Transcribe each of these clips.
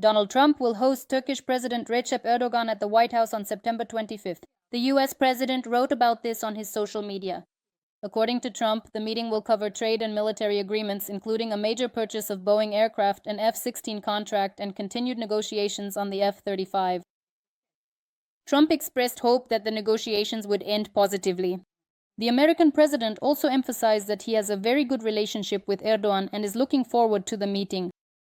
Donald Trump will host Turkish President Recep Erdogan at the White House on September 25th. The U.S. president wrote about this on his social media. According to Trump, the meeting will cover trade and military agreements, including a major purchase of Boeing aircraft, an F-16 contract, and continued negotiations on the F-35. Trump expressed hope that the negotiations would end positively. The American president also emphasized that he has a very good relationship with Erdogan and is looking forward to the meeting.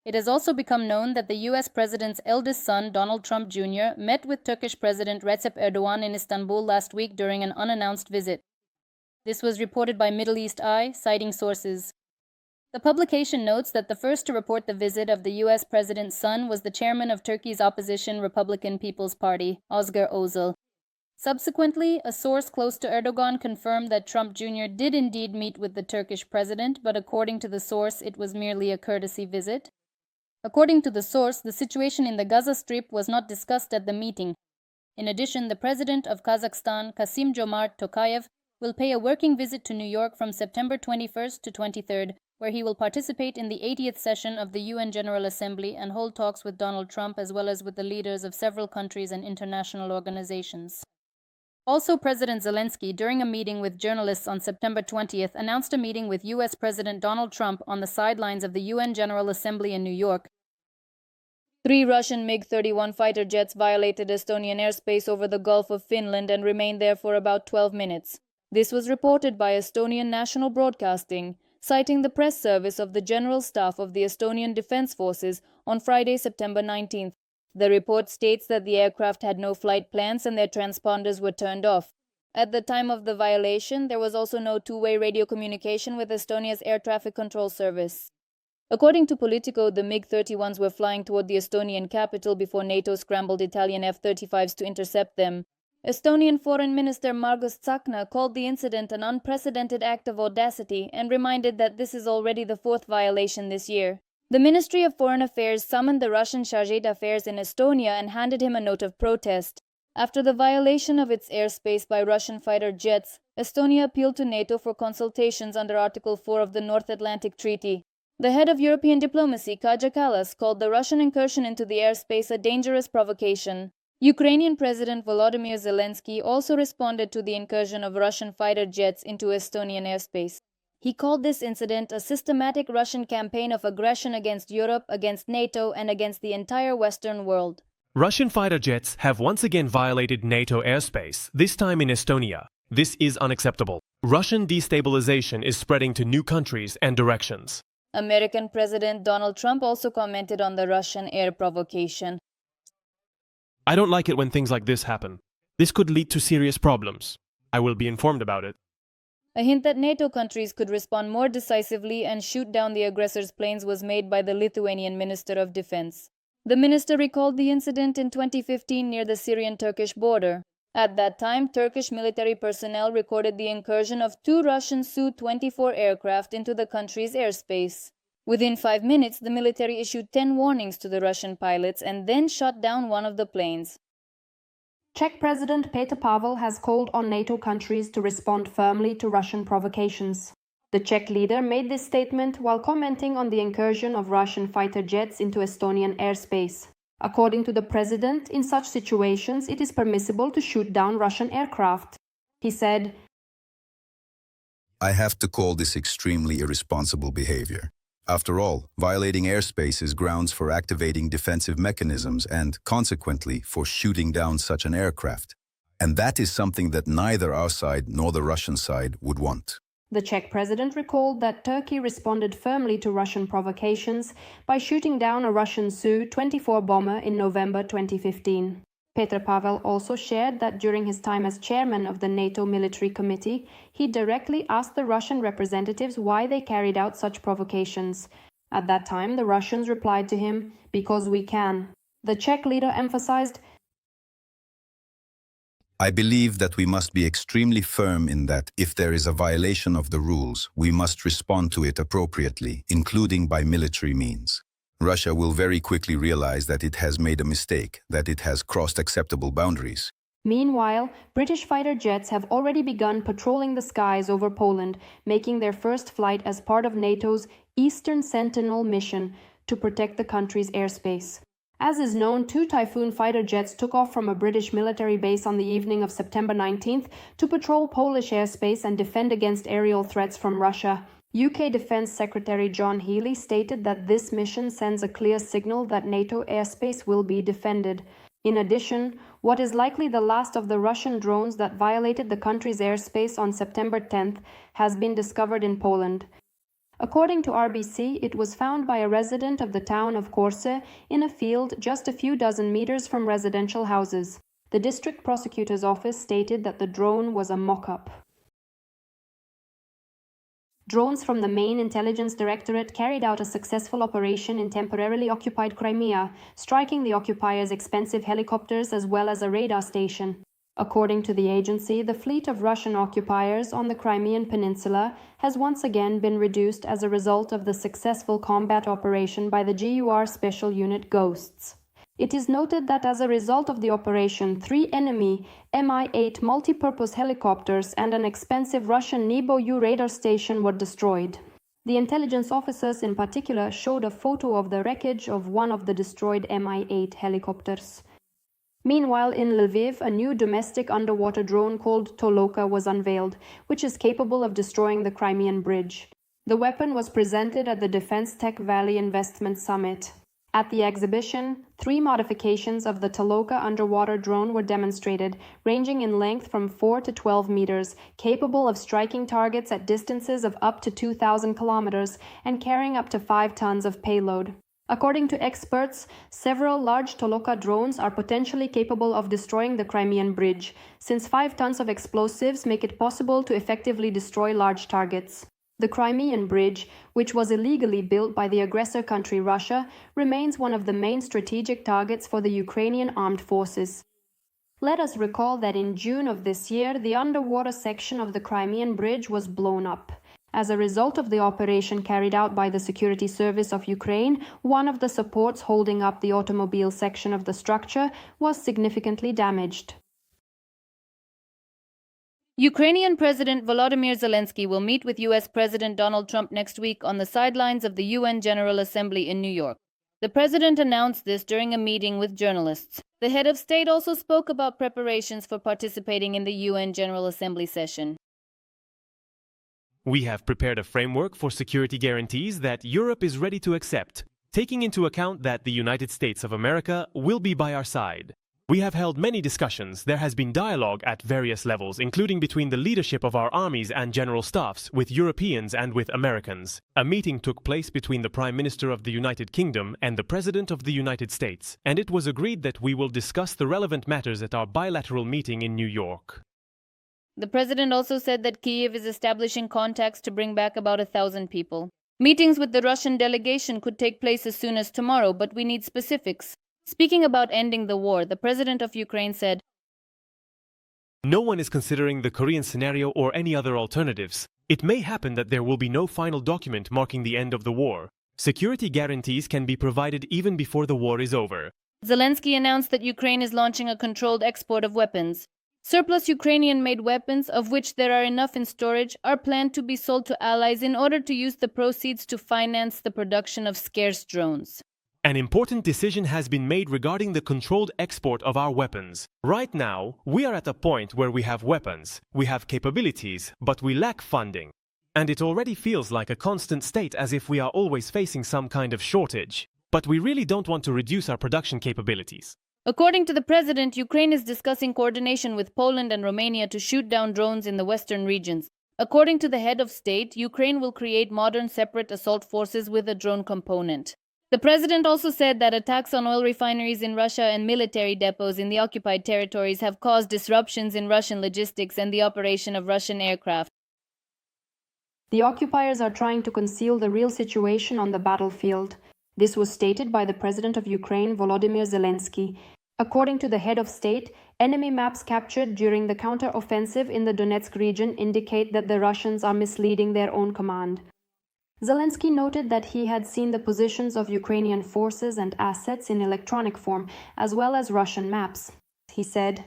It has also become known that the U.S. president's eldest son, Donald Trump Jr., met with Turkish President Recep Erdogan in Istanbul last week during an unannounced visit. This was reported by Middle East Eye, citing sources. The publication notes that the first to report the visit of the U.S. president's son was the chairman of Turkey's opposition Republican People's Party, Özgür Özel. Subsequently, a source close to Erdogan confirmed that Trump Jr. did indeed meet with the Turkish president, but according to the source, it was merely a courtesy visit. According to the source, the situation in the Gaza Strip was not discussed at the meeting. In addition, the president of Kazakhstan, Kassym-Jomart Tokayev, will pay a working visit to New York from September 21st to 23rd, where he will participate in the 80th session of the UN General Assembly and hold talks with Donald Trump as well as with the leaders of several countries and international organizations. Also, President Zelenskyy, during a meeting with journalists on September 20th, announced a meeting with U.S. President Donald Trump on the sidelines of the UN General Assembly in New York. 3 Russian MiG-31 fighter jets violated Estonian airspace over the Gulf of Finland and remained there for about 12 minutes. This was reported by Estonian National Broadcasting, citing the press service of the General Staff of the Estonian Defense Forces on Friday, September 19th. The report states that the aircraft had no flight plans and their transponders were turned off. At the time of the violation, there was also no two-way radio communication with Estonia's air traffic control service. According to Politico, the MiG-31s were flying toward the Estonian capital before NATO scrambled Italian F-35s to intercept them. Estonian Foreign Minister Margus Tsahkna called the incident an unprecedented act of audacity and reminded that this is already the 4th violation this year. The Ministry of Foreign Affairs summoned the Russian Chargé d'Affaires in Estonia and handed him a note of protest. After the violation of its airspace by Russian fighter jets, Estonia appealed to NATO for consultations under Article 4 of the North Atlantic Treaty. The head of European diplomacy, Kaja Kallas, called the Russian incursion into the airspace a dangerous provocation. Ukrainian President Volodymyr Zelenskyy also responded to the incursion of Russian fighter jets into Estonian airspace. He called this incident a systematic Russian campaign of aggression against Europe, against NATO, and against the entire Western world. Russian fighter jets have once again violated NATO airspace, this time in Estonia. This is unacceptable. Russian destabilization is spreading to new countries and directions. American President Donald Trump also commented on the Russian air provocation. I don't like it when things like this happen. This could lead to serious problems. I will be informed about it. A hint that NATO countries could respond more decisively and shoot down the aggressor's planes was made by the Lithuanian Minister of Defense. The minister recalled the incident in 2015 near the Syrian-Turkish border. At that time, Turkish military personnel recorded the incursion of 2 Russian Su-24 aircraft into the country's airspace. Within 5 minutes, the military issued 10 warnings to the Russian pilots and then shot down one of the planes. Czech President Petr Pavel has called on NATO countries to respond firmly to Russian provocations. The Czech leader made this statement while commenting on the incursion of Russian fighter jets into Estonian airspace. According to the president, in such situations it is permissible to shoot down Russian aircraft. He said, "I have to call this extremely irresponsible behavior. After all, violating airspace is grounds for activating defensive mechanisms and, consequently, for shooting down such an aircraft. And that is something that neither our side nor the Russian side would want." The Czech president recalled that Turkey responded firmly to Russian provocations by shooting down a Russian Su-24 bomber in November 2015. Petr Pavel also shared that during his time as chairman of the NATO Military Committee, he directly asked the Russian representatives why they carried out such provocations. At that time, the Russians replied to him, "Because we can." The Czech leader emphasized, "I believe that we must be extremely firm in that if there is a violation of the rules, we must respond to it appropriately, including by military means. Russia will very quickly realize that it has made a mistake, that it has crossed acceptable boundaries." Meanwhile, British fighter jets have already begun patrolling the skies over Poland, making their first flight as part of NATO's Eastern Sentinel mission to protect the country's airspace. As is known, 2 Typhoon fighter jets took off from a British military base on the evening of September 19th to patrol Polish airspace and defend against aerial threats from Russia. UK Defence Secretary John Healey stated that this mission sends a clear signal that NATO airspace will be defended. In addition, what is likely the last of the Russian drones that violated the country's airspace on September 10th has been discovered in Poland. According to RBC, it was found by a resident of the town of Korce in a field just a few dozen meters from residential houses. The district prosecutor's office stated that the drone was a mock-up. Drones from the main intelligence directorate carried out a successful operation in temporarily occupied Crimea, striking the occupiers' expensive helicopters as well as a radar station. According to the agency, the fleet of Russian occupiers on the Crimean Peninsula has once again been reduced as a result of the successful combat operation by the GUR Special Unit Ghosts. It is noted that as a result of the operation, 3 enemy Mi-8 multi-purpose helicopters and an expensive Russian Nebo-U radar station were destroyed. The intelligence officers in particular showed a photo of the wreckage of one of the destroyed Mi-8 helicopters. Meanwhile, in Lviv, a new domestic underwater drone called Toloka was unveiled, which is capable of destroying the Crimean Bridge. The weapon was presented at the Defense Tech Valley Investment Summit. At the exhibition, 3 modifications of the Toloka underwater drone were demonstrated, ranging in length from 4 to 12 meters, capable of striking targets at distances of up to 2,000 kilometers and carrying up to 5 tons of payload. According to experts, several large Toloka drones are potentially capable of destroying the Crimean Bridge, since 5 tons of explosives make it possible to effectively destroy large targets. The Crimean Bridge, which was illegally built by the aggressor country Russia, remains one of the main strategic targets for the Ukrainian armed forces. Let us recall that in June of this year, the underwater section of the Crimean Bridge was blown up. As a result of the operation carried out by the Security Service of Ukraine, one of the supports holding up the automobile section of the structure was significantly damaged. Ukrainian President Volodymyr Zelenskyy will meet with U.S. President Donald Trump next week on the sidelines of the UN General Assembly in New York. The president announced this during a meeting with journalists. The head of state also spoke about preparations for participating in the UN General Assembly session. We have prepared a framework for security guarantees that Europe is ready to accept, taking into account that the United States of America will be by our side. We have held many discussions. There has been dialogue at various levels, including between the leadership of our armies and general staffs, with Europeans and with Americans. A meeting took place between the Prime Minister of the United Kingdom and the President of the United States, and it was agreed that we will discuss the relevant matters at our bilateral meeting in New York. The president also said that Kyiv is establishing contacts to bring back about 1,000 people. Meetings with the Russian delegation could take place as soon as tomorrow, but we need specifics. Speaking about ending the war, the president of Ukraine said, "No one is considering the Korean scenario or any other alternatives. It may happen that there will be no final document marking the end of the war. Security guarantees can be provided even before the war is over." Zelenskyy announced that Ukraine is launching a controlled export of weapons. Surplus Ukrainian-made weapons, of which there are enough in storage, are planned to be sold to allies in order to use the proceeds to finance the production of scarce drones. An important decision has been made regarding the controlled export of our weapons. Right now, we are at a point where we have weapons, we have capabilities, but we lack funding. And it already feels like a constant state, as if we are always facing some kind of shortage. But we really don't want to reduce our production capabilities. According to the president, Ukraine is discussing coordination with Poland and Romania to shoot down drones in the western regions. According to the head of state, Ukraine will create modern separate assault forces with a drone component. The president also said that attacks on oil refineries in Russia and military depots in the occupied territories have caused disruptions in Russian logistics and the operation of Russian aircraft. The occupiers are trying to conceal the real situation on the battlefield. This was stated by the president of Ukraine, Volodymyr Zelenskyy. According to the head of state, enemy maps captured during the counter-offensive in the Donetsk region indicate that the Russians are misleading their own command. Zelenskyy noted that he had seen the positions of Ukrainian forces and assets in electronic form, as well as Russian maps. He said,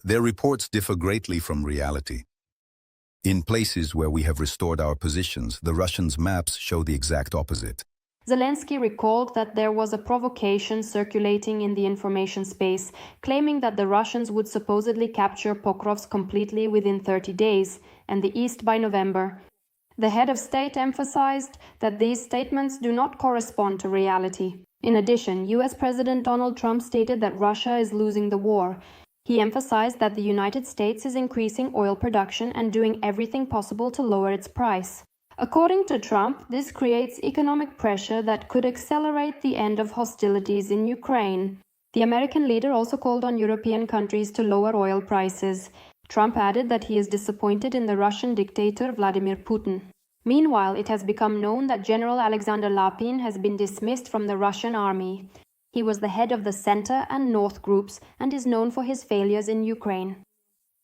"Their reports differ greatly from reality. In places where we have restored our positions, the Russians' maps show the exact opposite." Zelenskyy recalled that there was a provocation circulating in the information space, claiming that the Russians would supposedly capture Pokrovsk completely within 30 days, and the east by November. The head of state emphasized that these statements do not correspond to reality. In addition, US President Donald Trump stated that Russia is losing the war. He emphasized that the United States is increasing oil production and doing everything possible to lower its price. According to Trump, this creates economic pressure that could accelerate the end of hostilities in Ukraine. The American leader also called on European countries to lower oil prices. Trump added that he is disappointed in the Russian dictator Vladimir Putin. Meanwhile, it has become known that General Alexander Lapin has been dismissed from the Russian army. He was the head of the Center and North groups and is known for his failures in Ukraine.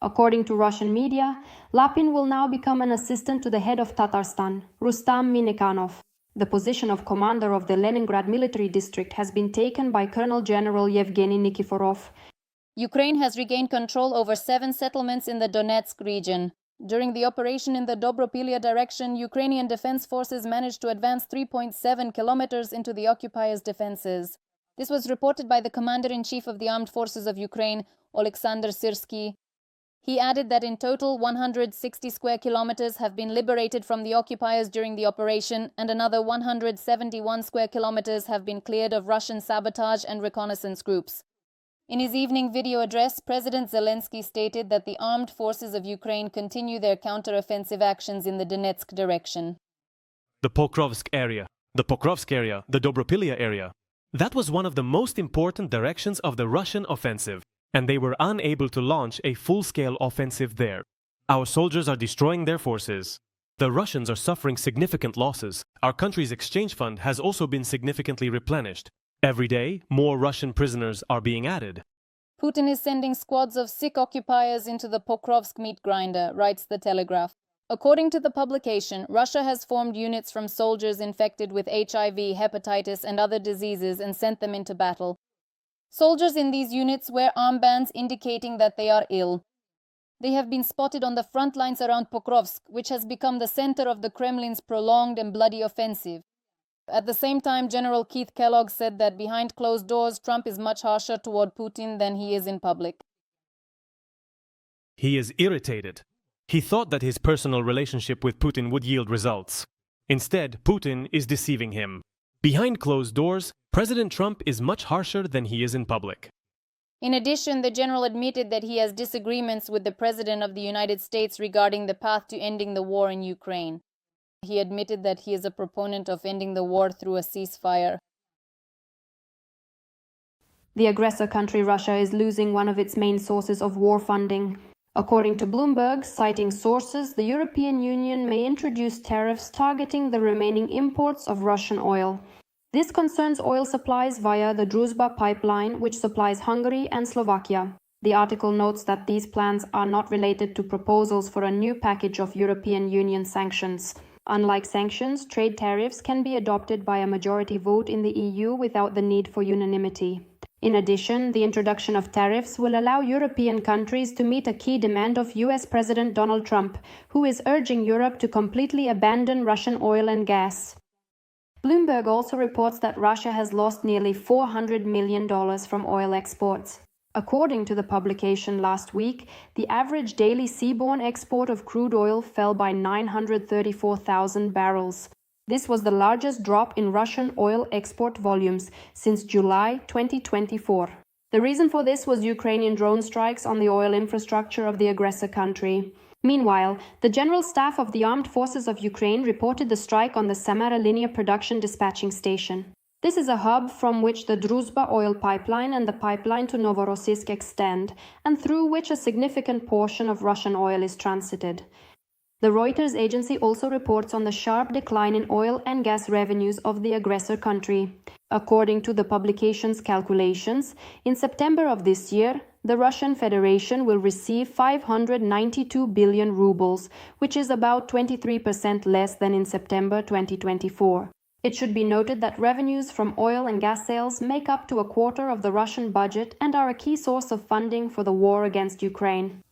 According to Russian media, Lapin will now become an assistant to the head of Tatarstan, Rustam Minekhanov. The position of commander of the Leningrad military district has been taken by Colonel General Yevgeny Nikiforov. Ukraine has regained control over 7 settlements in the Donetsk region. During the operation in the Dobropilya direction, Ukrainian defense forces managed to advance 3.7 kilometers into the occupiers' defenses. This was reported by the Commander-in-Chief of the Armed Forces of Ukraine, Oleksandr Syrsky. He added that in total 160 square kilometers have been liberated from the occupiers during the operation, and another 171 square kilometers have been cleared of Russian sabotage and reconnaissance groups. In his evening video address, President Zelenskyy stated that the armed forces of Ukraine continue their counter-offensive actions in the Donetsk direction. The Pokrovsk area, the Dobropilya area. That was one of the most important directions of the Russian offensive, and they were unable to launch a full-scale offensive there. Our soldiers are destroying their forces. The Russians are suffering significant losses. Our country's exchange fund has also been significantly replenished. Every day, more Russian prisoners are being added. Putin is sending squads of sick occupiers into the Pokrovsk meat grinder, writes the Telegraph. According to the publication, Russia has formed units from soldiers infected with HIV, hepatitis, and other diseases and sent them into battle. Soldiers in these units wear armbands indicating that they are ill. They have been spotted on the front lines around Pokrovsk, which has become the center of the Kremlin's prolonged and bloody offensive. At the same time, General Keith Kellogg said that behind closed doors, Trump is much harsher toward Putin than he is in public. He is irritated. He thought that his personal relationship with Putin would yield results. Instead, Putin is deceiving him. Behind closed doors, President Trump is much harsher than he is in public. In addition, the general admitted that he has disagreements with the President of the United States regarding the path to ending the war in Ukraine. He admitted that he is a proponent of ending the war through a ceasefire. The aggressor country Russia is losing one of its main sources of war funding. According to Bloomberg, citing sources, the European Union may introduce tariffs targeting the remaining imports of Russian oil. This concerns oil supplies via the Druzhba pipeline, which supplies Hungary and Slovakia. The article notes that these plans are not related to proposals for a new package of European Union sanctions. Unlike sanctions, trade tariffs can be adopted by a majority vote in the EU without the need for unanimity. In addition, the introduction of tariffs will allow European countries to meet a key demand of US President Donald Trump, who is urging Europe to completely abandon Russian oil and gas. Bloomberg also reports that Russia has lost nearly $400 million from oil exports. According to the publication last week, the average daily seaborne export of crude oil fell by 934,000 barrels. This was the largest drop in Russian oil export volumes since July 2024. The reason for this was Ukrainian drone strikes on the oil infrastructure of the aggressor country. Meanwhile, the General Staff of the Armed Forces of Ukraine reported the strike on the Samara linear production dispatching station. This is a hub from which the Druzhba oil pipeline and the pipeline to Novorossiysk extend, and through which a significant portion of Russian oil is transited. The Reuters agency also reports on the sharp decline in oil and gas revenues of the aggressor country. According to the publication's calculations, in September of this year, the Russian Federation will receive 592 billion rubles, which is about 23% less than in September 2024. It should be noted that revenues from oil and gas sales make up to a quarter of the Russian budget and are a key source of funding for the war against Ukraine.